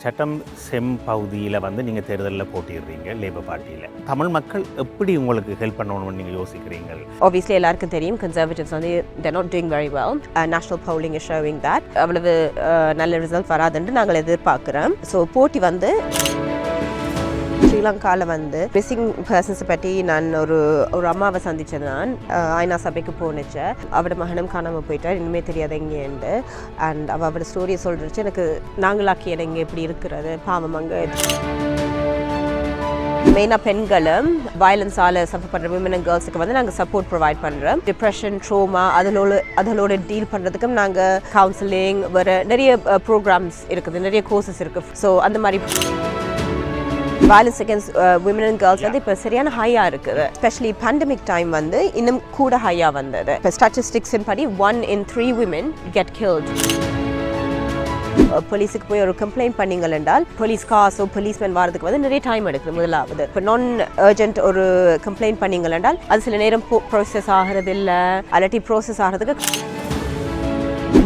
சட்டம் செம் பகுதியில் வந்து நீங்கள் தேர்தலில் போட்டிடுறீங்க லேபர் பார்ட்டியில். தமிழ் மக்கள் எப்படி உங்களுக்கு ஹெல்ப் பண்ணணும்னு நீங்கள் யோசிக்கிறீங்க? Obviously எல்லாருக்கும் தெரியும் conservatives வந்து they're not doing very well. National polling is showing that அவ்வளவு நல்ல ரிசல்ட் வராதுன்னு நாங்கள் எதிர்பார்க்குறோம். ஸோ போட்டி வந்து ஸ்ரீலங்காவில் வந்து மிஸ்ஸிங் பர்சன்ஸை பற்றி நான் ஒரு அம்மாவை சந்தித்தேன். நான் ஐநா சபைக்கு போனிச்சேன். அவரோட மகனும் காணாமல் போயிட்டார், இனிமேல் தெரியாது எங்கேண்டு. அண்ட் அவரோட ஸ்டோரியை சொல்லிடுச்சு. எனக்கு நாங்களாக்கி இங்கே எப்படி இருக்கிறது பாவம். அங்கே மெயினாக பெண்களும் வயலன்ஸால் சஃபர் பண்ணுற விமன் அண்ட் கேர்ள்ஸுக்கு வந்து நாங்கள் சப்போர்ட் ப்ரொவைட் பண்ணுறோம். டிப்ரெஷன், ட்ரோமா அதோட டீல் பண்ணுறதுக்கும் நாங்கள் கவுன்சிலிங், வேறு நிறைய ப்ரோக்ராம்ஸ் இருக்குது, நிறைய கோர்சஸ் இருக்குது. ஸோ அந்த மாதிரி violence against women and girls வந்து இப்போ சரியான ஹையாக இருக்குது. எஸ்பெஷலி பேண்டமிக் டைம் வந்து இன்னும் கூட ஹையாக வந்தது. இப்போ ஸ்டாட்டிஸ்டிக்ஸின் படி 1 in 3 women get killed. போலீஸுக்கு போய் ஒரு கம்ப்ளைண்ட் பண்ணிங்கள் என்றால் போலீஸ் காசோ போலீஸ்மேன் வரதுக்கு வந்து நிறைய டைம் எடுக்குது. முதலாவது இப்போ நான் அர்ஜென்ட் ஒரு கம்ப்ளைண்ட் பண்ணிங்கள் என்றால் அது சில நேரம் ப்ரோசஸ் ஆகிறது இல்லை, அல்லாட்டி ப்ரோசஸ் ஆகிறதுக்கு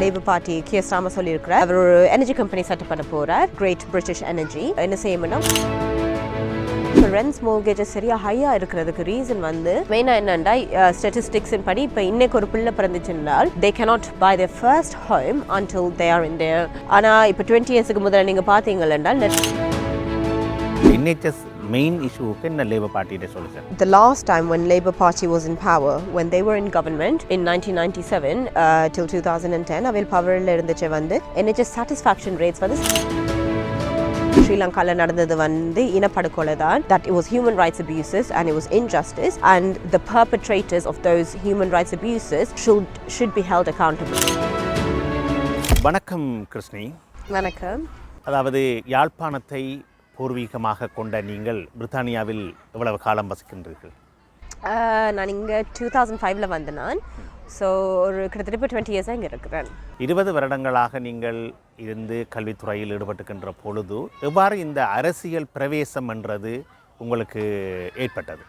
லேபர் பார்ட்டி கியஸ்டாம சொல்லியிருக்கிறார். அவர் ஒரு எனர்ஜி கம்பெனி செட்டப் பண்ண போகிறார், கிரேட் பிரிட்டிஷ் எனர்ஜி. என்ன செய்யணும்னா ரென்ஸ் மோர்கேஜஸ் சரியாக ஹையாக இருக்கிறதுக்கு ரீசன் வந்து மெயினாக என்னென்னா ஸ்டாட்டிஸ்டிக்ஸின் படி இப்போ இன்னைக்கு ஒரு பிள்ளை பிறந்துச்சுன்னால் they cannot buy their first home until they are in there. ஆனால் இப்போ 20 yearsக்கு முதல்ல நீங்கள் பார்த்தீங்கள் என்றால் NHS main issue என்ன லேபர் பார்ட்டியோட சொல்லுங்க. The last time when Labour Party was in power, when they were in government in 1997 till 2010, அவையில் பவரில் இருந்துச்சு வந்து NHS satisfaction rates வந்து ஸ்ரீலங்காவில் நடந்தது வந்து இனப்படுகொலை தான். That it was human rights abuses and it was injustice, and the perpetrators of those human rights abuses should be held accountable. வணக்கம் கிருஷ்ணி. வணக்கம். அதாவது யாழ்ப்பாணத்தை பூர்வீகமாக கொண்ட நீங்கள் பிரித்தானியாவில் எவ்வளவு காலம் வசிக்கின்றீர்கள்? நான் இங்கே 2005 வந்தேன் நான். ஸோ ஒரு கிட்டத்தட்ட இப்போ 20 years இங்கே இருக்கிறேன். 20 வருடங்களாக நீங்கள் இருந்து கல்வித்துறையில் ஈடுபட்டுக்கின்ற பொழுது எவ்வாறு இந்த அரசியல் பிரவேசம் என்றது உங்களுக்கு ஏற்பட்டது?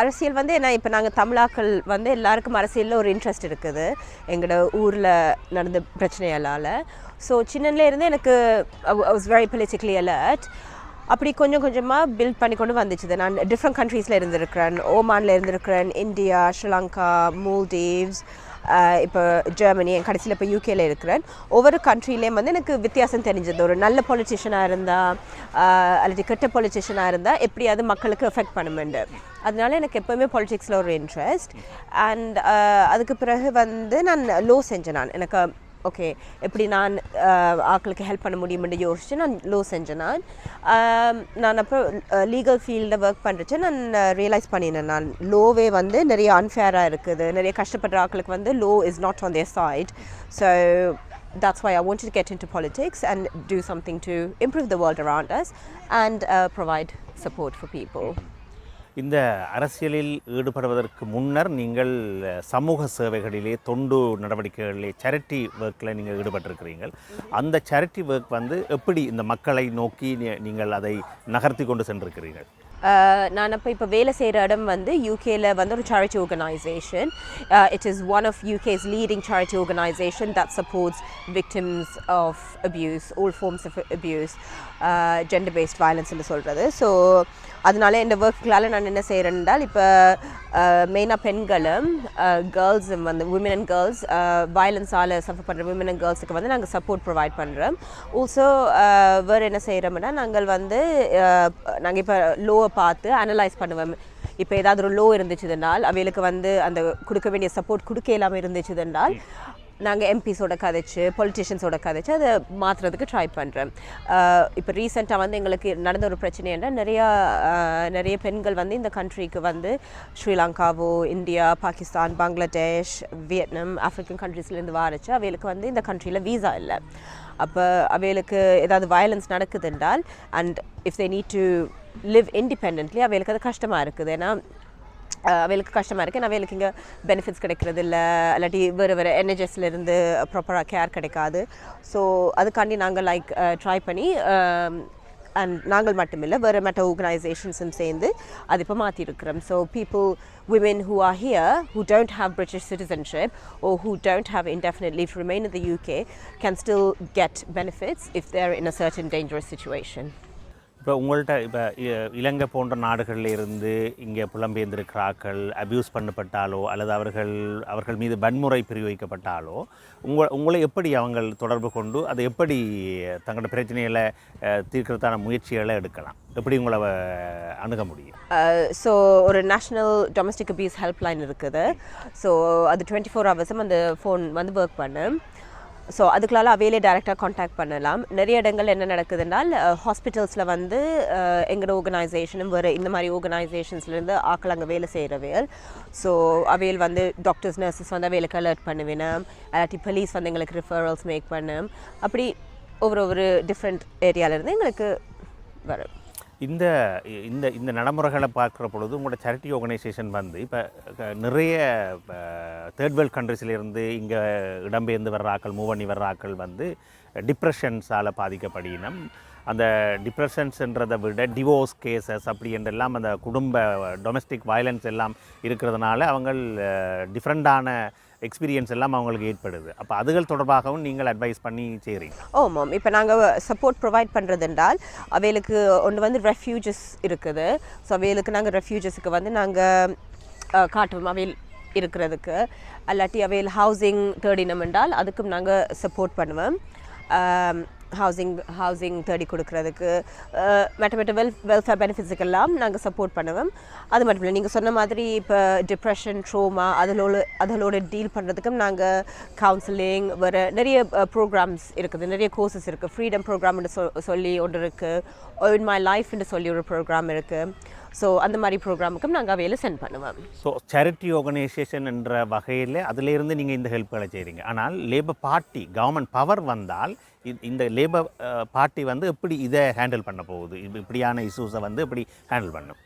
அரசியல் வந்து என்ன, இப்போ நாங்கள் தமிழாக்கள் வந்து எல்லாருக்கும் அரசியலில் ஒரு இன்ட்ரெஸ்ட் இருக்குது எங்களோட ஊரில் நடந்த பிரச்சனையால். ஸோ சின்னலேருந்து எனக்கு I was very politically alert. அப்படி கொஞ்சம் கொஞ்சமாக பில்ட் பண்ணி கொண்டு வந்துச்சு. நான் டிஃப்ரெண்ட் கண்ட்ரீஸில் இருந்திருக்கிறேன். ஓமானில் இருந்திருக்கிறேன், இந்தியா, ஸ்ரீலங்கா, மால்டீவ்ஸ், இப்போ ஜெர்மனி, என் கடைசியில் இப்போ யூகேல இருக்கிறேன். ஒவ்வொரு கண்ட்ரிலேயும் வந்து எனக்கு வித்தியாசம் தெரிஞ்சது. ஒரு நல்ல பொலிட்டிஷியனாக இருந்தால் அல்லது கெட்ட பொலிட்டிஷியனாக இருந்தால் எப்படி அது மக்களுக்கு எஃபெக்ட் பண்ணுமெண்டு. அதனால எனக்கு எப்போவுமே பொலிட்டிக்ஸில் ஒரு இன்ட்ரெஸ்ட். அண்ட் அதுக்கு பிறகு வந்து நான் லோ செஞ்சேன். நான் எனக்கு ஓகே எப்படி நான் ஆக்களுக்கு ஹெல்ப் பண்ண முடியுமென்று யோசிச்சு நான் லோ செஞ்சேன். நான் அப்போ லீகல் ஃபீல்டில் ஒர்க் பண்ணுறச்சு நான் ரியலைஸ் பண்ணினேன். நான் லோவே வந்து நிறைய அன்ஃபேராக இருக்குது, நிறைய கஷ்டப்படுற ஆக்களுக்கு வந்து law is not on their side. So that's why I wanted to get into politics and do something to improve the world around us and provide support for people. இந்த அரசியலில் ஈடுபடுவதற்கு முன்னர் நீங்கள் சமூக சேவைகளிலே, தொண்டு நடவடிக்கைகளிலே, சேரிட்டி ஒர்க்கில் நீங்கள் ஈடுபட்டிருக்கிறீர்கள். அந்த சேரிட்டி ஒர்க் வந்து எப்படி இந்த மக்களை நோக்கி நீங்கள் அதை நகர்த்தி கொண்டு சென்றிருக்கிறீர்கள்? நான் அப்போ இப்போ வேலை செய்கிற இடம் வந்து யூகேல வந்து ஒரு charity organisation. It is one of UK's leading charity organisation that supports victims of abuse, all forms of abuse, gender based வயலன்ஸ்னு சொல்கிறது. ஸோ அதனால இந்த ஒர்க்குகளால் நான் என்ன செய்கிறேன்னால் இப்போ மெயினாக பெண்களும் கேர்ள்ஸும் வந்து விமன் அண்ட் கேர்ள்ஸ் வயலன்ஸால் சஃபர் பண்ணுற விமன் அண்ட் கேர்ள்ஸுக்கு வந்து நாங்கள் சப்போர்ட் ப்ரொவைட் பண்ணுறோம். ஆல்சோ வேறு என்ன செய்கிறோம்னா நாங்கள் வந்து நாங்கள் இப்போ லோவை பார்த்து அனலைஸ் பண்ணுவோம். இப்போ ஏதாவது ஒரு லோ இருந்துச்சுதுனால் அவைகளுக்கு வந்து அந்த கொடுக்க வேண்டிய சப்போர்ட் கொடுக்க இல்லாமல் இருந்துச்சுதுனால் நாங்கள் எம்பிஸோட கதைச்சு, பொலிட்டிஷியன்ஸோட கதைச்சு அதை மாற்றுறதுக்கு ட்ரை பண்ணுறோம். இப்போ ரீசெண்டாக வந்து எங்களுக்கு நடந்த ஒரு பிரச்சனை என்ன, நிறைய பெண்கள் வந்து இந்த கண்ட்ரிக்கு வந்து ஸ்ரீலங்காவோ, India, Pakistan, Bangladesh, Vietnam, African கண்ட்ரீஸ்லேருந்து வாரச்சு அவைகளுக்கு வந்து இந்த கண்ட்ரியில் வீசா இல்லை. அப்போ அவைகளுக்கு ஏதாவது வயலன்ஸ் நடக்குதுன்றால் and if they need to live independently அவைகளுக்கு அது கஷ்டமாக இருக்குது. ஏன்னா அவைகளுக்கு கஷ்டமாக இருக்குது. அவைகளுக்கு இங்கே பெனிஃபிட்ஸ் கிடைக்கிறது இல்லை, இல்லாட்டி வேறு NHSலேருந்து ப்ராப்பராக கேர் கிடைக்காது. ஸோ அதுக்காண்டி நாங்கள் ட்ரை பண்ணி அண்ட் நாங்கள் மட்டுமில்லை வேறு மற்ற ஆர்கனைசேஷன்ஸும் சேர்ந்து அது இப்போ மாற்றிருக்கிறோம். So people women who are here who don't have British citizenship or who don't have indefinite leave to remain in the UK can still get benefits if they're in a certain dangerous situation. இப்போ உங்கள்கிட்ட இப்போ இலங்கை போன்ற நாடுகளில் இருந்து இங்கே புலம்பெயர்ந்திருக்கிறார்கள் abuse பண்ணப்பட்டாலோ அல்லது அவர்கள் மீது வன்முறை பிரயோகிக்கப்பட்டாலோ உங்களை எப்படி அவங்க தொடர்பு கொண்டு அதை எப்படி தங்களோட பிரச்சனைகளை தீர்க்கிறதான முயற்சிகளை எடுக்கலாம், எப்படி உங்களை அணுக முடியும்? ஸோ ஒரு நேஷ்னல் டொமஸ்டிக் அபியூஸ் ஹெல்ப்லைன் இருக்குது. ஸோ அது 24 ஹவர்ஸும் அந்த ஃபோன் வந்து ஒர்க் பண்ணும். ஸோ அதுக்குள்ளால அவையிலே டைரெக்டாக காண்டாக்ட் பண்ணலாம். நிறைய இடங்கள் என்ன நடக்குதுன்னால் ஹாஸ்பிட்டல்ஸில் வந்து எங்களோட ஆர்கனைசேஷனும் வேறு இந்த மாதிரி ஆர்கனைசேஷன்ஸ்லேருந்து ஆக்கள் அங்கே வேலை செய்கிறவையல். ஸோ அவையில் வந்து டாக்டர்ஸ் நர்சஸ் வந்து அவைகளுக்கு அலர்ட் பண்ணுவேணும், அல்லாட்டி போலீஸ் வந்து எங்களுக்கு ரிஃபரல்ஸ் மேக் பண்ணும். அப்படி ஒவ்வொரு டிஃப்ரெண்ட் ஏரியாவிலேருந்து எங்களுக்கு வரும். இந்த இந்த இந்த நடைமுறைகளை பார்க்குற பொழுது உங்களோட சேரிட்டி ஆர்கனைசேஷன் வந்து இப்போ நிறைய தேர்ட் வேர்ல்ட் கண்ட்ரிஸிலேருந்து இங்கே இடம்பெயர்ந்து வர்ற ஆக்கள் மூவ் பண்ணி வர்ற ஆக்கள் வந்து டிப்ரெஷன்ஸால் பாதிக்கப்படினம். அந்த டிப்ரெஷன்ஸ்ன்றதை விட டிவோர்ஸ் கேசஸ் அப்படி என்றெல்லாம் அந்த குடும்ப டொமஸ்டிக் வயலன்ஸ் எல்லாம் இருக்கிறதுனால அவங்க டிஃப்ரெண்ட்டான எக்ஸ்பீரியன்ஸ் எல்லாம் அவங்களுக்கு ஏற்படுது. அப்போ அதுகள் தொடர்பாகவும் நீங்கள் அட்வைஸ் பண்ணி செய்கிறீங்க? மேம் இப்போ நாங்கள் சப்போர்ட் ப்ரொவைட் பண்ணுறது என்றால் அவைகளுக்கு ஒன்று வந்து ரெஃப்யூஜஸ் இருக்குது. ஸோ அவைகளுக்கு நாங்கள் ரெஃப்யூஜஸுக்கு வந்து நாங்கள் காட்டுவோம் அவையில் இருக்கிறதுக்கு. அல்லாட்டி அவையில் ஹவுசிங் தேடினம் என்றால் அதுக்கும் நாங்கள் சப்போர்ட் பண்ணுவோம். ஹவுசிங் தேடி கொடுக்கறதுக்கு மற்ற வெல்ஃபேர் பெனிஃபிட்ஸுக்கெல்லாம் நாங்கள் சப்போர்ட் பண்ணுவோம். அது மட்டும் இல்லை, நீங்கள் சொன்ன மாதிரி இப்போ டிப்ரெஷன் ட்ரோமா அதோட டீல் பண்ணுறதுக்கும் நாங்கள் கவுன்சிலிங் வேறு நிறைய ப்ரோக்ராம்ஸ் இருக்குது, நிறைய கோர்சஸ் இருக்குது. ஃப்ரீடம் ப்ரோக்ராம்னு சொல்லி ஒன்று இருக்குது, இன் மை லைஃப்னு சொல்லி ஒரு ப்ரோக்ராம் இருக்குது. ஸோ அந்த மாதிரி ப்ரோக்ராமுக்கும் நாங்கள் அவையில் சென்ட் பண்ணுவோம். ஸோ சேரிட்டி ஆர்கனைசேஷன் என்ற வகையில் அதிலேருந்து நீங்கள் இந்த ஹெல்ப்களை செய்கிறீங்க. ஆனால் லேபர் பார்ட்டி கவர்மெண்ட் பவர் வந்தால் இந்த லேபர் பார்ட்டி வந்து எப்படி இதை ஹேண்டில் பண்ண போகுது, இப்படியான இஷ்யூஸை வந்து எப்படி ஹேண்டில் பண்ணும்?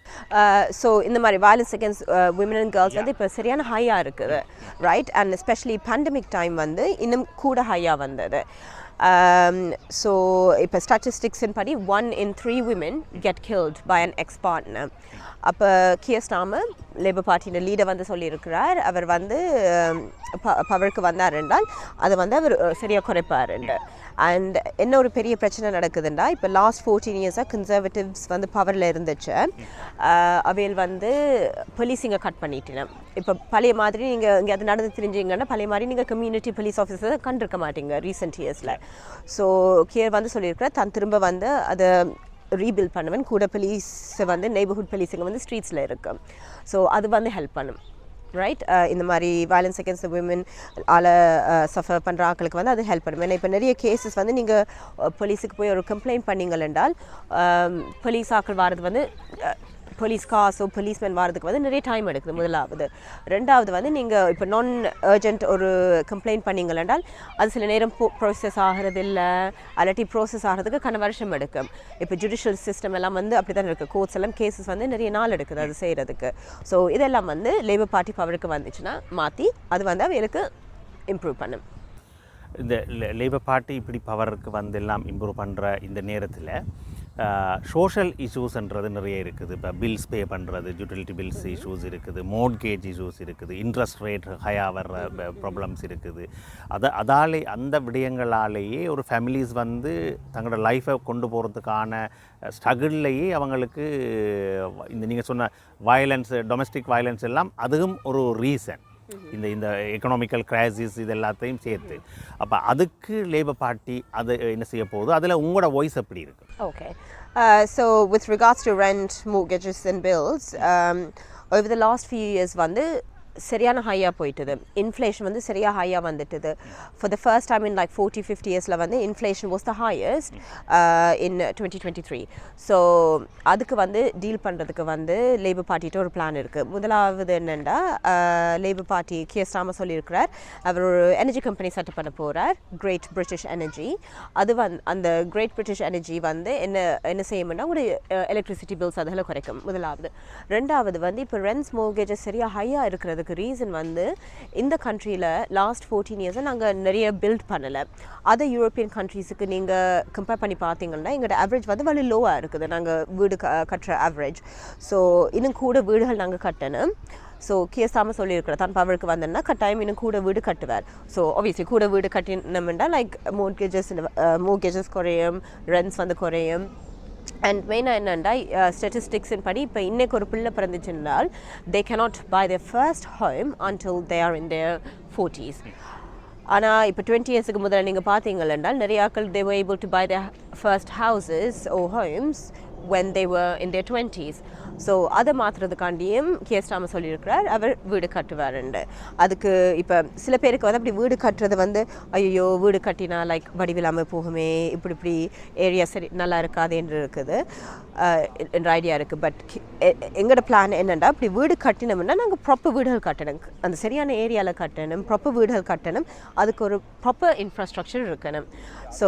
ஸோ இந்த மாதிரி violence against women and girls வந்து இப்போ சரியான ஹையாக இருக்குது, right? And especially pandemic time வந்து இன்னும் கூட ஹையாக வந்தது. So இப்போ ஸ்டாட்டிஸ்டிக்ஸின் படி 1 in 3 women get killed by an ex-partner. அப்போ கியர்ஸ்டாமர் லேபர் பார்ட்டியின் லீடர் வந்து சொல்லியிருக்கிறார், அவர் வந்து பவருக்கு வந்தார் என்றால் அதை வந்து அவர் சரியாக குறைப்பார். அண்ட் என்ன ஒரு பெரிய பிரச்சனை நடக்குதுண்டா, இப்போ லாஸ்ட் 14 இயர்ஸாக கன்சர்வேட்டிவ்ஸ் வந்து பவரில் இருந்துச்சு. அவையில் வந்து போலீஸிங்கை கட் பண்ணிட்டேன். இப்போ பழைய மாதிரி நீங்கள் இங்கே அது நடந்து தெரிஞ்சிங்கன்னா பழைய மாதிரி நீங்கள் கம்யூனிட்டி போலீஸ் ஆஃபீஸரை கண்டிருக்க மாட்டீங்க ரீசெண்ட் இயர்ஸில். ஸோ கியர் வந்து சொல்லியிருக்கிறார் தான் திரும்ப வந்து அதை ரீபில்ட் பண்ணுவேன். கூட போலீஸ் வந்து நெய்பர்ஹுட் போலீஸிங்க வந்து ஸ்ட்ரீட்ஸில் இருக்குது. ஸோ அது வந்து ஹெல்ப் பண்ணும், ரைட்? இந்த மாதிரி வயலன்ஸ் அகேன்ஸ்ட் விமன் சஃபர் பண்ணுற ஆக்களுக்கு வந்து அது ஹெல்ப் பண்ணும். ஏன்னா இப்போ நிறைய கேசஸ் வந்து நீங்கள் போலீஸுக்கு போய் ஒரு கம்ப்ளைண்ட் பண்ணீங்கள் என்றால் போலீஸ் ஆக்கள் வாரது வந்து போலீஸ் காசோ போலீஸ்மேன் வாரதுக்கு வந்து நிறைய டைம் எடுக்குது முதலாவது. ரெண்டாவது வந்து நீங்கள் இப்போ நான் அர்ஜென்ட் ஒரு கம்ப்ளைண்ட் பண்ணீங்கள் என்றால் அது சில நேரம் ப்ரோசஸ் ஆகிறது இல்லை, அல்லாட்டி ப்ரோசஸ் ஆகிறதுக்கு வருஷம் எடுக்கும். இப்போ ஜுடிஷியல் சிஸ்டம் எல்லாம் வந்து அப்படி தான் இருக்குது. கோர்ட்ஸ் எல்லாம் கேசஸ் வந்து நிறைய நாள் எடுக்குது அது செய்கிறதுக்கு. ஸோ இதெல்லாம் வந்து லேபர் பார்ட்டி பவருக்கு வந்துச்சுன்னா மாற்றி அது வந்து அவைகளுக்கு இம்ப்ரூவ் பண்ணும். இந்த லேபர் பார்ட்டி இப்படி பவருக்கு வந்து எல்லாம் இம்ப்ரூவ் பண்ணுற இந்த நேரத்தில் சோஷியல் இஷ்யூஸ்ன்றது நிறைய இருக்குது. இப்போ பில்ஸ் பே பண்ணுறது, யூட்டிலிட்டி பில்ஸ் இஷ்யூஸ் இருக்குது, மோட்கேஜ் இஷ்யூஸ் இருக்குது, இன்ட்ரெஸ்ட் ரேட் ஹையாக வர்ற ப்ராப்ளம்ஸ் இருக்குது. அதாலே அந்த விடயங்களாலேயே ஒரு ஃபேமிலிஸ் வந்து தங்களோட லைஃப்பை கொண்டு போகிறதுக்கான ஸ்ட்ரகிள்லேயே அவங்களுக்கு இந்த நீங்கள் சொன்ன வயலன்ஸ், டொமஸ்டிக் வயலன்ஸ் எல்லாம் அதுவும் ஒரு ரீசன். இந்த எக்கனாமிக்கல் கிரைசிஸ் இது எல்லாத்தையும் சேர்த்து அப்போ அதுக்கு லேபர் பார்ட்டி அது என்ன செய்ய போகுது, அதில் உங்களோட வாய்ஸ் எப்படி இருக்குது? Okay. So with regards to rent, mortgages and bills, over the last few years வந்து சரியான ஹையாக போயிட்டுது. இன்ஃப்ளேஷன் வந்து சரியாக ஹையாக வந்துட்டுது. For the first time in like 40-50 இயர்ஸில் வந்து inflation was the highest in 2023. So அதுக்கு வந்து டீல் பண்ணுறதுக்கு வந்து லேபர் பார்ட்டிகிட்ட ஒரு பிளான் இருக்குது. முதலாவது என்னென்னா லேபர் பார்ட்டி கியர்ஸ்டாமர் சொல்லியிருக்கிறார், அவர் ஒரு எனர்ஜி கம்பெனி செட்டப் பண்ண போகிறார், கிரேட் பிரிட்டிஷ் எனர்ஜி. அது அந்த கிரேட் பிரிட்டிஷ் எனர்ஜி வந்து என்ன செய்யும்னா ஒரு எலக்ட்ரிசிட்டி பில்ஸ் அதெல்லாம் குறைக்கும் முதலாவது. ரெண்டாவது வந்து இப்போ ரெண்ட்ஸ் மோர்கேஜஸ் சரியாக ஹையாக இருக்கிறது பண்ணுறதுக்கு ரீசன் வந்து இந்த கண்ட்ரியில் லாஸ்ட் 14 இயர்ஸாக நாங்கள் நிறைய பில்ட் பண்ணலை. அதர் யூரோப்பியன் கண்ட்ரீஸுக்கு நீங்கள் கம்பேர் பண்ணி பார்த்தீங்கன்னா எங்களோட ஆவரேஜ் வந்து வலி லோவாக இருக்குது. நாங்கள் வீடு கட்டுற ஆவரேஜ். ஸோ இன்னும் கூட வீடுகள் நாங்கள் கட்டணும். ஸோ கேசாமல் சொல்லியிருக்கிற தான் பவருக்கு வந்தோன்னா கட்டாயம் இன்னும் கூட வீடு கட்டுவார். ஸோ ஆப்வியஸ்லி கூட வீடு கட்டினோம்னா லைக் மோர்கேஜஸ் குறையும், ரெண்ட்ஸ் வந்து குறையும். அண்ட் மெயினாக என்னென்னா ஸ்டெட்டிஸ்டிக்ஸின் படி இப்போ இன்னைக்கு ஒரு பிள்ளை பிறந்துச்சுன்னால் they cannot buy their first home until they are in their 40s. ஆனால் இப்போ 20 இயர்ஸுக்கு முதல்ல நீங்கள் பார்த்தீங்கன்னா நிறைய ஆட்கள் they were able to buy their first houses or homes when they were in their 20s. So அதை மாற்றுறதுக்காண்டியும் கேஸ்டாமல் சொல்லியிருக்கிறார் அவர் வீடு கட்டுவாருண்டு. அதுக்கு இப்போ சில பேருக்கு வந்து அப்படி வீடு கட்டுறது வந்து ஐயோ வீடு கட்டினா லைக் வடிவில்லாமல் போகுமே, இப்படி ஏரியா சரி நல்லா இருக்காது என்று இருக்குது என்ற ஐடியா இருக்குது. பட் எங்களோட பிளான் என்னென்னா அப்படி வீடு கட்டினோம்னா நாங்கள் ப்ராப்பர் வீடுகள் கட்டணும், அந்த சரியான ஏரியாவில் கட்டணும், ப்ராப்பர் வீடுகள் கட்டணும், அதுக்கு ஒரு ப்ராப்பர் இன்ஃப்ராஸ்ட்ரக்சர் இருக்கணும். ஸோ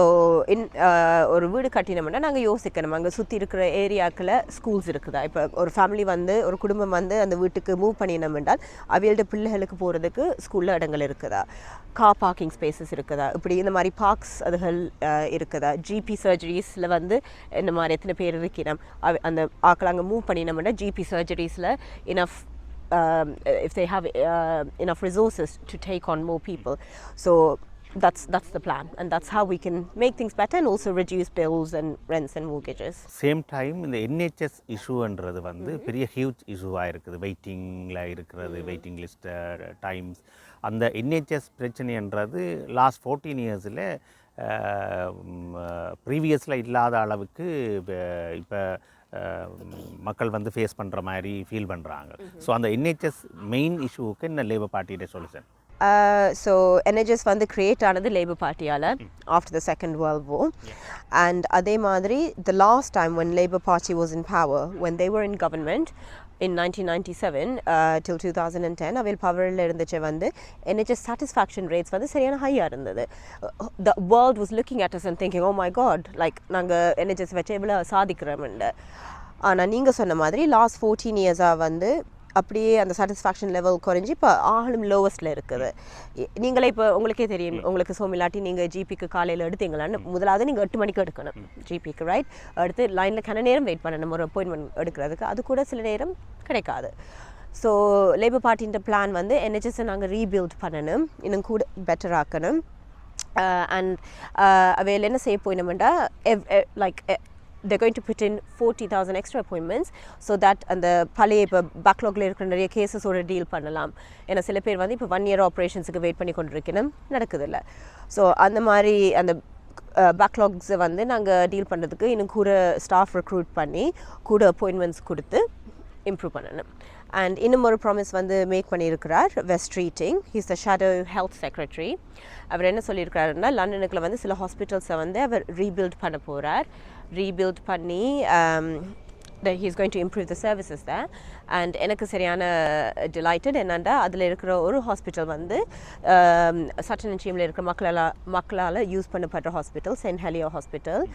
ஒரு வீடு கட்டினோம்னா நாங்கள் யோசிக்கணும் அங்கே சுற்றி இருக்கிற ஏரியாக்களில் ஸ்கூல்ஸ் இருக்குதா. இப்போ ஒரு ஃபேமிலி வந்து ஒரு குடும்பம் வந்து அந்த வீட்டுக்கு மூவ் பண்ணினோம் என்றால் அவையோட பிள்ளைகளுக்கு போகிறதுக்கு ஸ்கூலில் இடங்கள் இருக்குதா, கார் பார்க்கிங் ஸ்பேசஸ் இருக்குதா, இப்படி இந்த மாதிரி பார்க்ஸ் அதுகள் இருக்குதா, ஜிபி சர்ஜரிஸில் வந்து இந்த மாதிரி எத்தனை பேர் இருக்கிறோம் அந்த ஆக்கள் அங்கே மூவ் பண்ணினோம்னா ஜிபி சர்ஜரிஸில் enough if they have enough resources to take on more people. So that's the plan, and that's how we can make things better and also reduce bills and rents and mortgages. Same time இந்த NHS இஷ்யூன்றது வந்து பெரிய huge இஷ்யூவாக இருக்குது. வெயிட்டிங்கில் இருக்கிறது, waiting list times, அந்த NHS பிரச்சனைன்றது last 14 இயர்ஸில் ப்ரீவியஸில் இல்லாத அளவுக்கு இப்போ மக்கள் வந்து ஃபேஸ் பண்ணுற மாதிரி ஃபீல் பண்ணுறாங்க. ஸோ அந்த NHS மெயின் இஷ்யூவுக்கு என்ன லேபர் பார்ட்டியோட சொல்யூஷன்? So NHS வந்து கிரியேட் ஆனது லேபர் பார்ட்டியால் after the second world war. And அதே மாதிரி the last time when Labour Party was in power, when they were in government in 1997 till 2010 அவையில் பவரில் இருந்துச்சு வந்து NHS satisfaction rates வந்து சரியான ஹையாக இருந்தது. The world was looking at us and thinking, oh my god, like நாங்கள் NHS வச்சு எவ்வளோ சாதிக்கிறோம்னு. ஆனால் நீங்கள் சொன்ன மாதிரி லாஸ்ட் 14 இயர்ஸாக வந்து அப்படியே அந்த சாட்டிஸ்ஃபேக்ஷன் லெவல் குறைஞ்சி இப்போ ஆளும் லோவஸ்ட்டில் இருக்குது. நீங்களே இப்போ உங்களுக்கே தெரியும், உங்களுக்கு சோமிலாட்டி நீங்கள் ஜிபிக்கு காலையில் எடுத்தீங்களான்னு முதலாவது நீங்கள் 8 மணிக்கு எடுக்கணும் ஜிபிக்கு, ரைட்? அடுத்து லைனில் கன நேரம் வெயிட் பண்ணணும் ஒரு அப்பாயின்மெண்ட் எடுக்கிறதுக்கு, அது கூட சில நேரம் கிடைக்காது. ஸோ லேபர் பார்ட்டின்ற பிளான் வந்து NHS நாங்கள் ரீபில்ட் பண்ணணும், இன்னும் கூட பெட்டர் ஆக்கணும். அண்ட் அவையில் என்ன செய்ய போயினோம்னா like they're going to put in 40,000 extra appointments so that அந்த பழைய இப்போ பேக்லாகில் இருக்கிற நிறைய கேசஸோட டீல் பண்ணலாம். ஏன்னா சில பேர் வந்து இப்போ 1 year ஆப்ரேஷன்ஸுக்கு வெயிட் பண்ணி கொண்டிருக்கணும், நடக்குதில்ல. ஸோ அந்த மாதிரி அந்த பேக்லாக்ஸை வந்து நாங்கள் டீல் பண்ணுறதுக்கு இன்னும் கூட ஸ்டாஃப் ரெக்ரூட் பண்ணி கூட அப்பாயின்மெண்ட்ஸ் கொடுத்து இம்ப்ரூவ் பண்ணணும். அண்ட் இன்னும் ஒரு ப்ராமிஸ் வந்து மேக் பண்ணியிருக்கிறார் Wes Streeting. He's the shadow health secretary. அவர் என்ன சொல்லியிருக்கிறாருன்னா லண்டனுக்குள்ள வந்து சில ஹாஸ்பிட்டல்ஸை வந்து அவர் ரீபில்ட் பண்ண போகிறார். ரீபில்ட் பண்ணி that he's going to improve the services there. And எனக்கு சரியான டிலைட்டட் என்னண்டா அதில் இருக்கிற ஒரு ஹாஸ்பிட்டல் வந்து சட்டன் சீமில் இருக்கிற மக்களால் யூஸ் பண்ணப்படுற ஹாஸ்பிட்டல், சென்ட் ஹெலியோ ஹாஸ்பிட்டல்.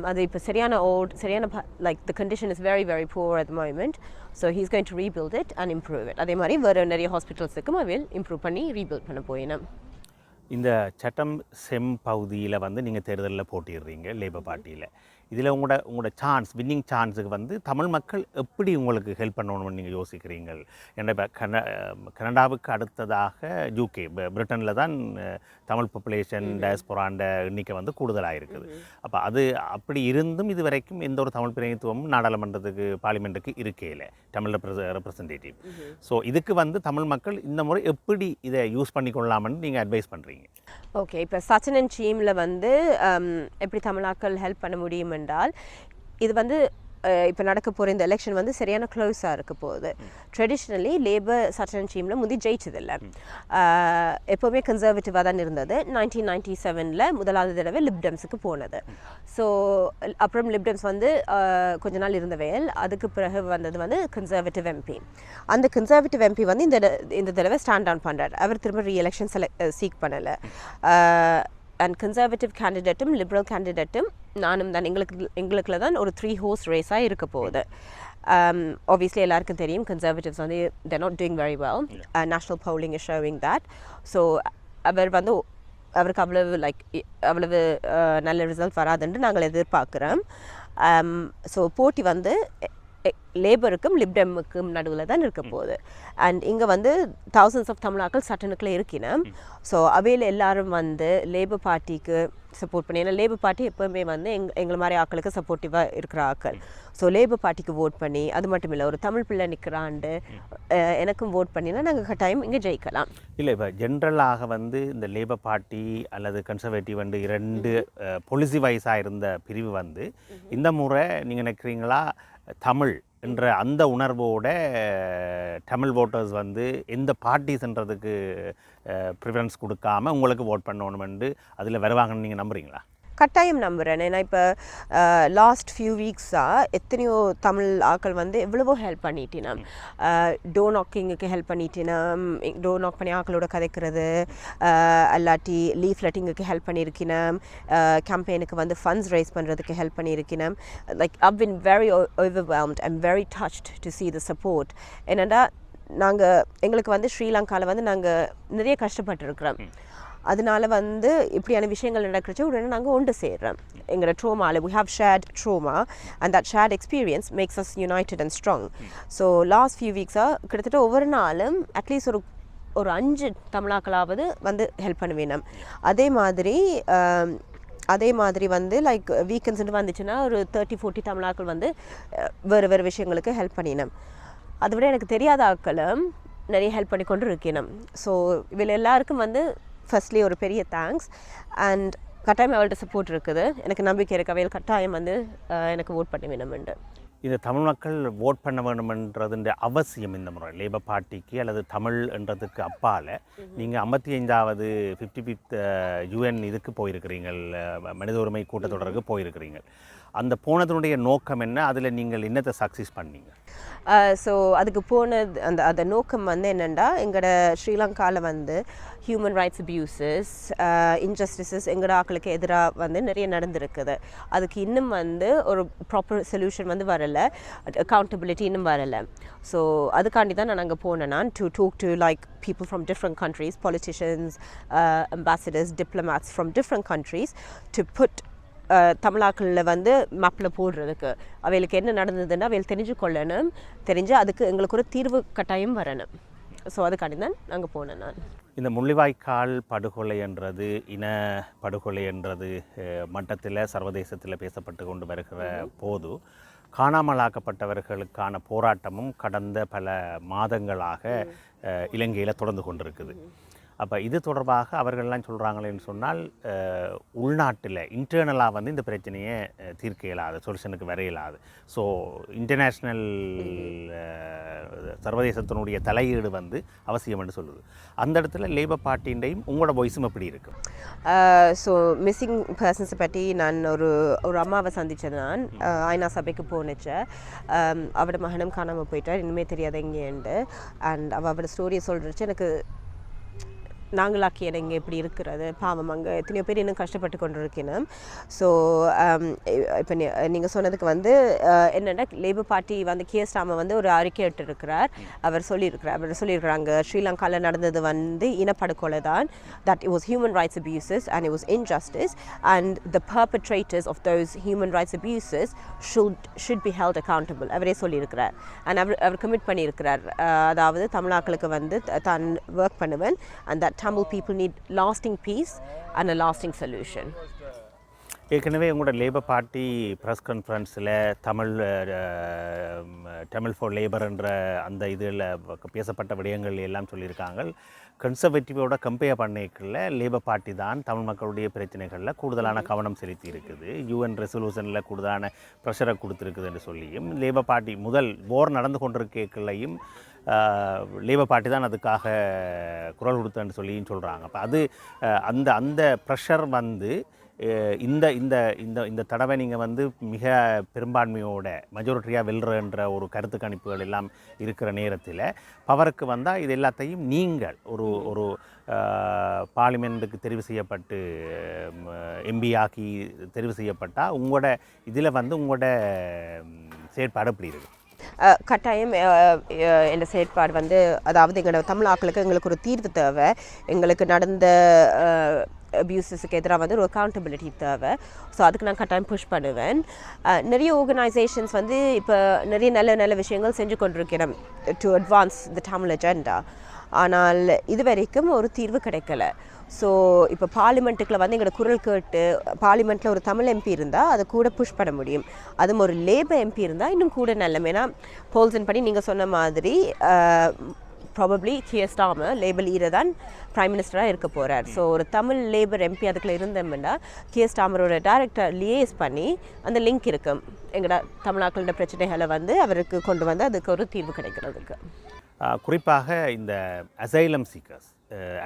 அது இப்போ சரியான like the condition is very very poor at the moment. So he's going to rebuild it and improve it. அதே மாதிரி வேறு நிறைய ஹாஸ்பிட்டல்ஸுக்கும் அவையில் இம்ப்ரூவ் பண்ணி ரீபில்ட் பண்ண போயினோம். இந்த சட்டம் செம் பகுதியில் வந்து நீங்கள் தேர்தலில் போட்டிடுறீங்க லேபர் பார்ட்டியில். இதில் உங்களோட சான்ஸ், வின்னிங் சான்ஸுக்கு வந்து தமிழ் மக்கள் எப்படி உங்களுக்கு ஹெல்ப் பண்ணணும்னு நீங்கள் யோசிக்கிறீங்கள்? ஏன்னா இப்போ கனடாவுக்கு அடுத்ததாக UK, பிரிட்டனில் தான் தமிழ் பாப்புலேஷன் டயஸ்பொராண்ட எண்ணிக்கை வந்து கூடுதலாக இருக்குது. அப்போ அது அப்படி இருந்தும் இது வரைக்கும் எந்த ஒரு தமிழ் பிரதிநிதித்துவமும் நாடாளுமன்றத்துக்கு பார்லிமெண்ட்டுக்கு இருக்கையில் தமிழ் ரெப்ரசன்டேட்டிவ். ஸோ இதுக்கு வந்து தமிழ் மக்கள் இந்த முறை எப்படி இதை யூஸ் பண்ணிக்கொள்ளலாம்னு நீங்கள் அட்வைஸ் பண்ணுறீங்க? ஓகே, இப்போ சச்சன் டீமில் வந்து எப்படி தமிழாக்கள் ஹெல்ப் பண்ண முடியும் என்றால், இது வந்து இப்போ நடக்க போகிற இந்த எலெக்ஷன் வந்து சரியான க்ளோஸாக இருக்க போகுது. ட்ரெடிஷ்னலி லேபர் சட்டன் டீமில் முந்தி ஜெயிச்சதில்லை, எப்போவுமே கன்சர்வேட்டிவாக தான் இருந்தது. 1997 முதலாவது தடவை லிப்டம்ஸுக்கு போனது. ஸோ அப்புறம் லிப்டம்ஸ் வந்து கொஞ்ச நாள் இருந்தவையல், அதுக்கு பிறகு வந்தது வந்து கன்சர்வேட்டிவ் எம்பி. அந்த கன்சர்வேட்டிவ் எம்பி வந்து இந்த தடவை ஸ்டாண்ட் டவுன் பண்ணுறார். அவர் திரும்ப ரீஎலெக்ஷன் சீக் பண்ணலை. அண்ட் கன்சர்வேட்டிவ் கேண்டிடேட்டும் லிபரல் கேண்டிடேட்டும் நானும் தான் எங்களுக்குள்ள தான் ஒரு 3 ஹோர்ஸ் ரேஸாக இருக்க போகுது. Obviously எல்லாருக்கும் தெரியும் conservatives வந்து they're not doing very well. National polling is showing that. So அவர் வந்து அவருக்கு அவ்வளவு நல்ல ரிசல்ட் வராதுன்னு நாங்கள் எதிர்பார்க்குறோம். ஸோ போட்டி வந்து லேபருக்கும் லிப்டமுக்கும் நடுவில் தான் இருக்க போகுது. அண்ட் இங்கே வந்து thousands of தமிழாக்கள் சட்டனுக்குள்ள இருக்கணும். ஸோ அவையில் எல்லாரும் வந்து லேபர் பார்ட்டிக்கு சப்போர்ட் பண்ணி, ஏன்னா லேபர் பார்ட்டி எப்போவுமே வந்து எங்களை மாதிரி ஆக்களுக்கு சப்போர்ட்டிவாக இருக்கிற ஆக்கள். ஸோ லேபர் பார்ட்டிக்கு ஓட் பண்ணி, அது மட்டும் இல்லை ஒரு தமிழ் பிள்ளை நிற்கிறாண்டு எனக்கும் ஓட் பண்ணினா நாங்கள் கட்டாயம் இங்கே ஜெயிக்கலாம். இல்லை, இப்போ ஜென்ரலாக வந்து இந்த லேபர் பார்ட்டி அல்லது கன்சர்வேட்டிவ் வந்து 2 பொலிசி வைஸாக இருந்த பிரிவு வந்து இந்த முறை நீங்கள் நினைக்கிறீங்களா தமிழ் என்ற அந்த உணர்வோட தமிழ் ஓட்டர்ஸ் வந்து எந்த பார்ட்டிஸ்ன்றதுக்கு ப்ரிஃபரன்ஸ் கொடுக்காம உங்களுக்கு ஓட் பண்ணணுமென்று அதில் வருவாங்கன்னு நீங்கள் நம்புறீங்களா? கட்டாயம் நம்புகிறேன். ஏன்னா இப்போ லாஸ்ட் ஃபியூ வீக்ஸாக எத்தனையோ தமிழ் ஆக்கள் வந்து எவ்வளவோ ஹெல்ப் பண்ணிட்டினோம். டோர் நாக்கிங்குக்கு ஹெல்ப் பண்ணிட்டினோம், டோர் நாக் பண்ணி ஆக்களோட கதைக்கிறது, அல்லாட்டி லீஃப்லெட்டிங்குக்கு ஹெல்ப் பண்ணியிருக்கணும், கேம்பெயினுக்கு வந்து ஃபண்ட்ஸ் ரைஸ் பண்ணுறதுக்கு ஹெல்ப் பண்ணியிருக்கணும். Like I've been very overwhelmed. I'm very touched to see the support. என்னடா எங்களுக்கு வந்து ஸ்ரீலங்காவில் வந்து நாங்கள் நிறைய கஷ்டப்பட்டுருக்குறோம். அதனால வந்து இப்படியான விஷயங்கள் நடக்கிறச்சு உடனே நாங்கள் ஒன்று சேர்றோம். எங்களோட ட்ரோமாவில் we have shared trauma and that shared experience makes us united and strong. So last few weeks-ஆக கிட்டத்தட்ட ஒவ்வொரு நாளும் அட்லீஸ்ட் ஒரு 5 தமிழாக்களாவது வந்து ஹெல்ப் பண்ணுவேன். அதே மாதிரி வந்து லைக் வீக்கெண்ட்ஸ்ன்னு வந்துச்சுன்னா ஒரு 30-40 தமிழாக்கள் வந்து வேறு விஷயங்களுக்கு ஹெல்ப் பண்ணினோம். அதை விட எனக்கு தெரியாத ஆக்களும் நிறைய ஹெல்ப் பண்ணி கொண்டு இருக்கணும். ஸோ இதில் எல்லாருக்கும் வந்து ஃபர்ஸ்ட்லி ஒரு பெரிய தேங்க்ஸ். அண்ட் கட்டாயம் அவள்கிட்ட சப்போர்ட் இருக்குது, எனக்கு நம்பிக்கை இருக்கு அவையில் கட்டாயம் வந்து எனக்கு ஓட் பண்ண வேணும்ண்டு. இந்த தமிழ் மக்கள் ஓட் பண்ண வேணுமென்றதுன்ற அவசியம் இந்த முறை லேபர் பார்ட்டிக்கு அல்லது தமிழ் என்றதுக்கு அப்பால் நீங்கள் 55வது 55th UN இதுக்கு போயிருக்கிறீங்கள், மனித உரிமை கூட்டத்தொடருக்கு போயிருக்கிறீங்கள். அந்த போனதனுடைய நோக்கம் என்ன? அதில் நீங்கள் என்னத்தை சக்ஸஸ் பண்ணீங்க? ஸோ அதுக்கு போனது அந்த நோக்கம் வந்து என்னென்னா, எங்களோட ஸ்ரீலங்காவில் வந்து ஹியூமன் ரைட்ஸ் அப்யூசஸ், இன்ஜஸ்டிசஸ் எங்களோட ஆக்களுக்கு எதிராக வந்து நிறைய நடந்திருக்குது. அதுக்கு இன்னும் வந்து ஒரு ப்ராப்பர் சொல்யூஷன் வந்து வரலை, அக்கௌண்டபிலிட்டி இன்னும் வரலை. ஸோ அதுக்காண்டி தான் நான் அங்கே போனேன், to talk to like people from different countries, politicians, ambassadors, diplomats from different countries, to put தமிழாக்களில் வந்து மேப்பில் போடுறதுக்கு அவைகளுக்கு என்ன நடந்ததுன்னா அவைகள் தெரிஞ்சு கொள்ளணும், தெரிஞ்சு அதுக்கு எங்களுக்கு ஒரு தீர்வு கட்டாயம் வரணும். ஸோ அதுக்காண்டி தான் நாங்கள் போனேன். நான் இந்த முள்ளிவாய்க்கால் படுகொலை என்றது, இன படுகொலை என்றது மட்டத்தில் சர்வதேசத்தில் பேசப்பட்டு கொண்டு வருகிற போது காணாமலாக்கப்பட்டவர்களுக்கான போராட்டமும் கடந்த பல மாதங்களாக இலங்கையில் தொடர்ந்து கொண்டிருக்குது. அப்போ இது தொடர்பாக அவர்கள்லாம் சொல்கிறாங்களேன்னு சொன்னால் உள்நாட்டில் இன்டர்னலாக வந்து இந்த பிரச்சனையை தீர்க்க இயலாது, சொல்யூஷனுக்கு வர இயலாது. ஸோ இன்டர்நேஷ்னல் சர்வதேசத்தினுடைய தலையீடு வந்து அவசியம் என்று சொல்லுது. அந்த இடத்துல லேபர் பார்ட்டின்டையும் உங்களோட வாய்ஸும் எப்படி இருக்கும்? ஸோ மிஸ்ஸிங் பர்சன்ஸை பற்றி நான் ஒரு அம்மாவை சந்தித்தது. நான் ஐநா சபைக்கு போனிச்சேன். அவட மகனும் காணாமல் போயிட்டார், இனிமேல் தெரியாத எங்கேண்டு. அண்ட் அவளோட ஸ்டோரியை சொல்கிறச்சு எனக்கு நாங்களாக்கி இங்கே இப்படி இருக்கிறது பாவம், அங்கே எத்தனையோ பேர் இன்னும் கஷ்டப்பட்டு கொண்டு இருக்கணும். ஸோ இப்போ நீங்கள் சொன்னதுக்கு வந்து என்னென்னா, லேபர் பார்ட்டி வந்து கியர்ஸ்டாமை வந்து ஒரு அறிக்கை இட்டிருக்கிறார். அவர் சொல்லியிருக்கிறாங்க ஸ்ரீலங்காவில் நடந்தது வந்து இனப்படுகொலை தான், that it was human rights abuses and it was injustice and the perpetrators of those human rights abuses should be held accountable. அவரே சொல்லியிருக்கிறார். அண்ட் அவர் கமிட் பண்ணியிருக்கிறார், அதாவது தமிழாக்களுக்கு வந்து தான் ஒர்க் பண்ணுவேன் and that Tamil people need lasting peace and a lasting solution. ஏற்கனவே உங்களோட Labour party press கான்ஃபரன்ஸில் தமிழ் ஃபார் லேபர் என்ற அந்த இதில் பேசப்பட்ட விடயங்கள் எல்லாம் சொல்லியிருக்காங்க. கன்சர்வேட்டிவோட கம்பேர் பண்ணிக்கல லேபர் பார்ட்டி தான் தமிழ் மக்களுடைய பிரச்சனைகளில் கூடுதலான கவனம் செலுத்தி இருக்குது, UN ரெசல்யூஷனில் கூடுதலான ப்ரெஷரை கொடுத்துருக்குது என்று சொல்லியும், லேபர் பார்ட்டி முதல் போர் நடந்து கொண்டிருக்கைகளையும் லேபர் பார்ட்டி தான் அதுக்காக குரல் கொடுத்தன்னு சொல்லியும் சொல்கிறாங்க. அப்போ அது அந்த அந்த ப்ரெஷர் வந்து இந்த இந்த இந்த இந்த தடவை நீங்கள் வந்து மிக பெரும்பான்மையோட மெஜாரிட்டியாக வெல்றன்ற ஒரு கருத்து கணிப்புகள் எல்லாம் இருக்கிற நேரத்தில் பவருக்கு வந்தால் இது எல்லாத்தையும் நீங்கள் ஒரு பார்லிமெண்ட்டுக்கு தெரிவு செய்யப்பட்டு எம்பி ஆக்கி தெரிவு செய்யப்பட்டால் உங்களோட இதில் வந்து உங்களோட செயற்பாடு எப்படி இருக்குது? கட்டாயம் என்ற செயற்பாடு வந்து அதாவது எங்களோட தமிழ் ஆக்களுக்கு எங்களுக்கு ஒரு தீர்வு தேவை, எங்களுக்கு நடந்த அப்யூசஸுக்கு எதிராக வந்து ஒரு அக்கௌண்டபிலிட்டி தேவை. ஸோ அதுக்கு நான் கட்டாயம் புஷ் பண்ணுவேன். நிறைய ஆர்கனைசேஷன்ஸ் வந்து இப்போ நிறைய நல்ல நல்ல விஷயங்கள் செஞ்சு கொண்டிருக்கிறோம் to advance the Tamil agenda. ஆனால் இது வரைக்கும் ஒரு தீர்வு கிடைக்கல. ஸோ இப்போ பார்லிமெண்ட்டுக்குள்ள வந்து எங்களோட குரல் கேட்டு பார்லிமெண்ட்டில் ஒரு தமிழ் எம்பி இருந்தால் அதை கூட புஷ் பண்ண முடியும். அதுவும் ஒரு லேபர் எம்பி இருந்தால் இன்னும் கூட நல்ல. ஏன்னா போல்சன் படி நீங்கள் சொன்ன மாதிரி probably gear Starmer labour leader தான் ப்ரைம் மினிஸ்டராக இருக்க போகிறார். ஸோ ஒரு தமிழ் லேபர் எம்பி அதுக்குள்ள இருந்தோம்னா கியர் ஸ்டார்மரோட டைரக்டர் லியேஸ் பண்ணி அந்த லிங்க் இருக்கும் எங்களோட தமிழாக்களோட பிரச்சனைகளை வந்து அவருக்கு கொண்டு வந்து அதுக்கு ஒரு தீர்வு கிடைக்கிறதுக்கு. குறிப்பாக இந்த அசைலம் சீக்கர்ஸ்,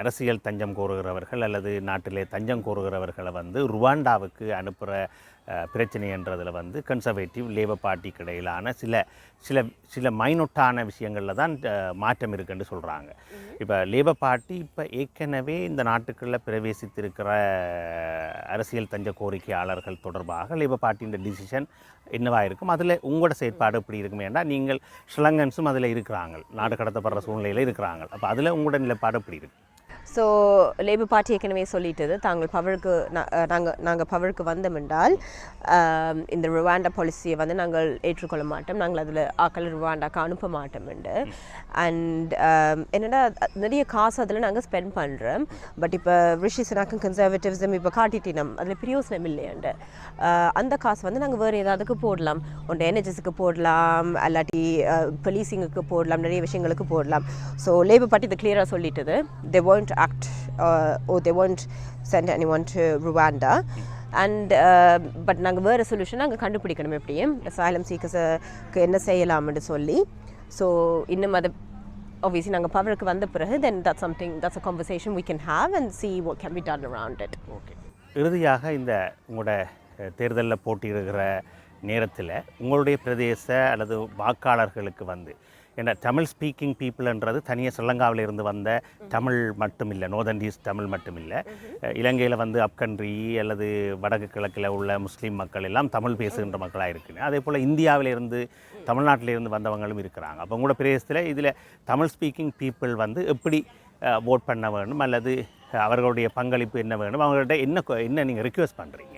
அரசியல் தஞ்சம் கோருகிறவர்கள் அல்லது நாட்டிலே தஞ்சம் கோருகிறவர்களை வந்து ருவாண்டாவுக்கு அனுப்புகிற பிரச்சனைன்றதில் வந்து கன்சர்வேட்டிவ் லேபர் பார்ட்டிக்கு இடையிலான சில மைனூட்டான விஷயங்களில் தான் மாற்றம் இருக்குன்னு சொல்கிறாங்க. இப்போ லேபர் பார்ட்டி இப்போ ஏற்கனவே இந்த நாட்டுக்குள்ளே பிரவேசித்திருக்கிற அரசியல் தஞ்ச கோரிக்கையாளர்கள் தொடர்பாக லேபர் பார்ட்டியின் டிசிஷன் என்னவாக இருக்கும், அதில் உங்களோட செயற்பாடு எப்படி இருக்குமேண்டா நீங்கள் ஸ்ரீலங்கன்ஸும் அதில் இருக்கிறாங்க, நாடு கடத்தப்படுற சூழ்நிலையில் இருக்கிறாங்க. அப்போ அதில் உங்களோட நிலைப்பாடு எப்படி இருக்குது? ஸோ லேபர் பார்ட்டி ஏற்கனவே சொல்லிட்டது தாங்கள் பவருக்கு நாங்கள் பவருக்கு வந்தோமென்றால் இந்த ருவாண்டா பாலிசியை வந்து நாங்கள் ஏற்றுக்கொள்ள மாட்டோம், நாங்கள் அதில் ஆக்கள் ருவாண்டாக்கு அனுப்ப மாட்டோம். அண்ட் என்னடா நிறைய காசு அதில் நாங்கள் ஸ்பெண்ட் பண்ணுறோம். பட் இப்போ ரிஷி சுனாக்கும் கன்சர்வேட்டிவ்ஸும் இப்போ காட்டிட்டினம் அதில் பிரயோசனம் இல்லையாண்டு அந்த காசு வந்து நாங்கள் வேறு ஏதாவதுக்கு போடலாம், ஒன்று என்ஹெச்எஸ்க்கு போடலாம், அல்லாட்டி போலீசிங்குக்கு போடலாம், நிறைய விஷயங்களுக்கு போடலாம். ஸோ லேபர் பார்ட்டி இதை கிளியராக சொல்லிட்டது, they won't act or they won't send anyone to Rwanda. And but நாங்கள் வேறு சொல்யூஷன் நாங்கள் கண்டுபிடிக்கணும் எப்படியும் அசைலம் சீக்கர்ஸுக்கு என்ன செய்யலாம்னு சொல்லி. ஸோ இன்னும் அதை obviously நாங்கள் பவருக்கு வந்த பிறகு then that's a conversation we can have and see what can be done around it. Okay, இறுதியாக இந்த உங்களோட தேர்தலில் போட்டியிடுகிற நேரத்தில் உங்களுடைய பிரதேச அல்லது வாக்காளர்களுக்கு வந்து ஏன்னா தமிழ் ஸ்பீக்கிங் பீப்புள்ன்றது தனியாக ஸ்ரீலங்காவில் இருந்து வந்த தமிழ் மட்டும் இல்லை, நோர்தன் ஈஸ்ட் தமிழ் மட்டும் இல்லை, இலங்கையில் வந்து அப்கண்ட்ரி அல்லது வடக்கு கிழக்கில் உள்ள முஸ்லீம் மக்கள் எல்லாம் தமிழ் பேசுகின்ற மக்களாக இருக்குன்னு, அதே போல் இந்தியாவிலிருந்து தமிழ்நாட்டிலிருந்து வந்தவங்களும் இருக்கிறாங்க. அப்போ உங்களோட பிரதேசத்தில் இதில் தமிழ் ஸ்பீக்கிங் பீப்புள் வந்து எப்படி ஓட் பண்ண வேணும் அல்லது அவர்களுடைய பங்களிப்பு என்ன வேணும், அவங்கள்ட்ட என்ன நீங்கள் ரிக்வெஸ்ட் பண்ணுறீங்க?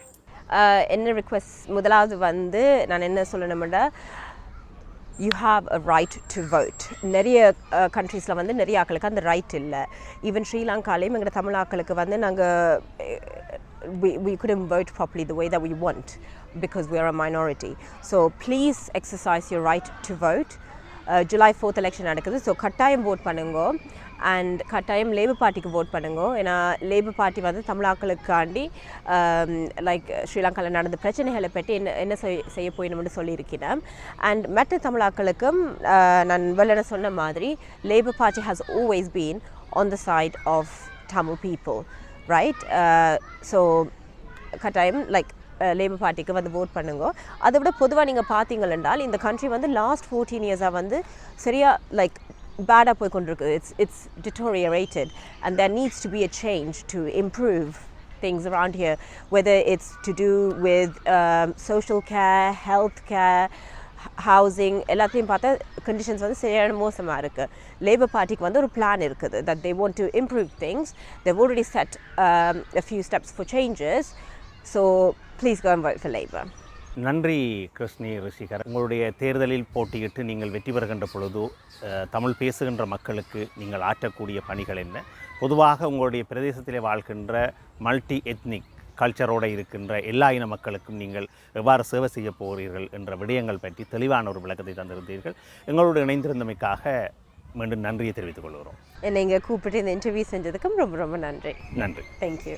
என்ன ரிக்வெஸ்ட், முதலாவது வந்து நான் என்ன சொல்லணும்னா you have a right to vote. நிறைய கண்ட்ரீஸில் வந்து நிறைய ஆக்களுக்கு அந்த ரைட் இல்லை. ஈவன் ஸ்ரீலங்காலையும் எங்கள் தமிழ் ஆக்களுக்கு வந்து நாங்கள் we couldn't vote properly the way that we want because we are a minority. So please exercise your right to vote. July 4th election நடக்குது. ஸோ கட்டாயம் vote பண்ணுங்க அண்ட் கட்டாயம் லேபர் பார்ட்டிக்கு vote பண்ணுங்க. ஏன்னா லேபர் பார்ட்டி வந்து தமிழாக்களுக்காண்டி like ஸ்ரீலங்காவில் நடந்த பிரச்சனைகளை பற்றி என்ன செய்ய போயிடணும்னு சொல்லியிருக்கிறேன். அண்ட் மற்ற தமிழாக்களுக்கும் நான் வெளில சொன்ன மாதிரி Labour party has always been on the side of Tamil people, right? So கட்டாயம் லைக் லேபர் பார்ட்டிக்கு வந்து vote பண்ணுங்க. அதை விட பொதுவாக நீங்கள் பார்த்தீங்களென்றால் இந்த கண்ட்ரி வந்து லாஸ்ட் 14 இயர்ஸாக வந்து சரியாக லைக் பேடாக போய் கொண்டிருக்கு. It's deteriorated and there needs to be a change to improve things around here, whether it's to do with social care, health care, housing, எல்லாத்தையும் பார்த்தா கண்டிஷன்ஸ் வந்து சரியான மோசமாக இருக்குது. லேபர் பார்ட்டிக்கு வந்து ஒரு பிளான் இருக்குது that they want to improve things. They've already set a few steps for changes. So please go and vote for Labour. நன்றி கிருஷ்ணி ரிஷிகர். உங்களுடைய தேர்தலில் போட்டியிட்டு நீங்கள் வெற்றி பெறுகின்ற பொழுது தமிழ் பேசுகின்ற மக்களுக்கு நீங்கள் ஆற்றக்கூடிய பணிகள் என்ன, பொதுவாக உங்களுடைய பிரதேசத்திலே வாழ்கின்ற மல்டி எத்னிக் கல்ச்சரோடு இருக்கின்ற எல்லா இன மக்களுக்கும் நீங்கள் எவ்வாறு சேவை செய்ய போகிறீர்கள் என்ற விடயங்கள் பற்றி தெளிவான ஒரு விளக்கத்தை தந்திருந்தீர்கள். எங்களோடு இணைந்திருந்தமைக்காக மீண்டும் நன்றியை தெரிவித்துக் கொள்கிறோம். என்னை இங்கே கூப்பிட்டு இந்த இன்டர்வியூ செஞ்சதுக்கும் ரொம்ப ரொம்ப நன்றி. நன்றி. தேங்க்யூ.